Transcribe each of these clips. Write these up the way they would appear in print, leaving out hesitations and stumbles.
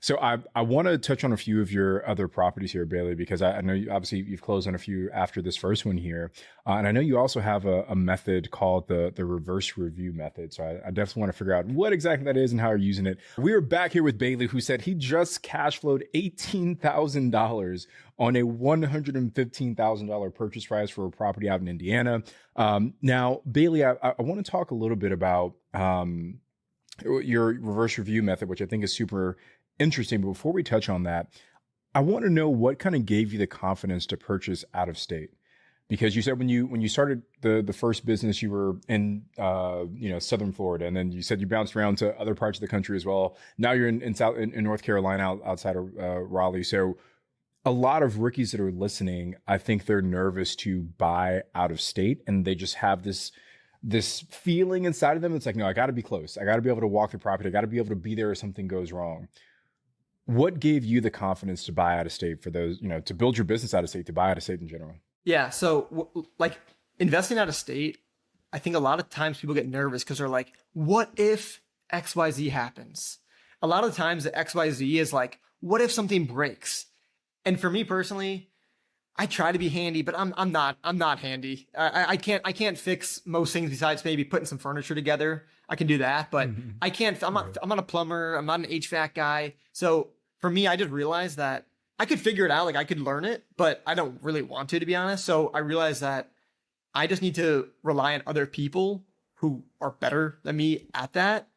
So I want to touch on a few of your other properties here, Bailey, because I know obviously you've closed on a few after this first one here, and I know you also have a method called the reverse review method. So I definitely want to figure out what exactly that is and how you're using it. We are back here with Bailey, who said he just cash flowed $18,000 on a $115,000 purchase price for a property out in Indiana. Now, Bailey, I want to talk a little bit about your reverse review method, which I think is super interesting. But before we touch on that, I want to know what kind of gave you the confidence to purchase out of state. Because you said when you started the first business, you were in Southern Florida, and then you said you bounced around to other parts of the country as well. Now you're in North Carolina, outside of Raleigh. So a lot of rookies that are listening, I think they're nervous to buy out of state, and they just have this feeling inside of them. It's like, no, I got to be close. I got to be able to walk the property. I got to be able to be there if something goes wrong. What gave you the confidence to buy out of state for those, to build your business out of state, to buy out of state in general? Yeah. So like investing out of state, I think a lot of times people get nervous because they're like, what if XYZ happens? A lot of times the XYZ is like, what if something breaks? And for me personally, I try to be handy, but I'm not handy. I can't fix most things besides maybe putting some furniture together. I can do that, but I can't. I'm not a plumber. I'm not an HVAC guy. So for me, I just realized that I could figure it out. Like I could learn it, but I don't really want to be honest. So I realized that I just need to rely on other people who are better than me at that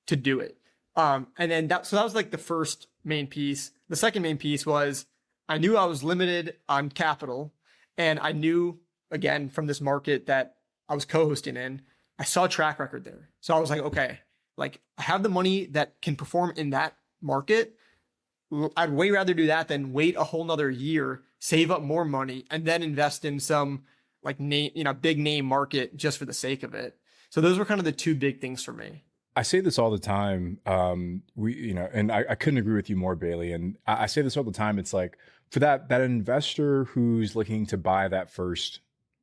to do it. And then that was like the first main piece. The second main piece was I knew I was limited on capital, and I knew again from this market that I was co-hosting in, I saw a track record there. So I was like, okay, like I have the money that can perform in that market. I'd way rather do that than wait a whole nother year, save up more money, and then invest in some like big name market just for the sake of it. So those were kind of the two big things for me. I say this all the time. And I couldn't agree with you more, Bailey. And I say this all the time. It's like for that investor who's looking to buy that first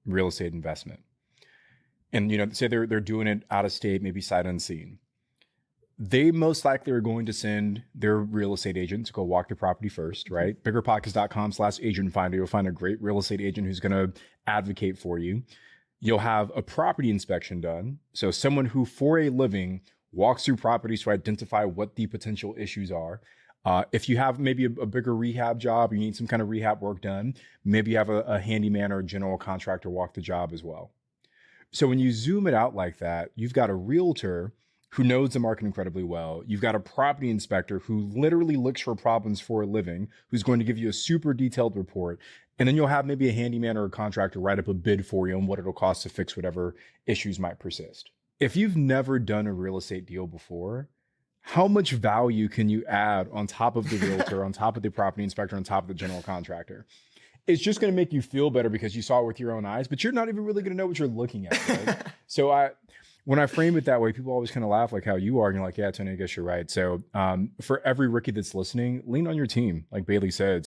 real estate investment, and say they're doing it out of state, maybe sight unseen. They most likely are going to send their real estate agent to go walk the property first, right? Biggerpockets.com/agent finder. You'll find a great real estate agent who's going to advocate for you. You'll have a property inspection done. So someone who for a living walks through properties to identify what the potential issues are. If you have maybe a bigger rehab job, you need some kind of rehab work done, maybe you have a handyman or a general contractor walk the job as well. So when you zoom it out like that, you've got a realtor who knows the market incredibly well. You've got a property inspector who literally looks for problems for a living, who's going to give you a super detailed report. And then you'll have maybe a handyman or a contractor write up a bid for you on what it'll cost to fix whatever issues might persist. If you've never done a real estate deal before, how much value can you add on top of the realtor, on top of the property inspector, on top of the general contractor? It's just going to make you feel better because you saw it with your own eyes, but you're not even really going to know what you're looking at, right? So when I frame it that way, people always kind of laugh like how you are. And you're like, yeah, Tony, I guess you're right. So for every rookie that's listening, lean on your team, like Bailey said.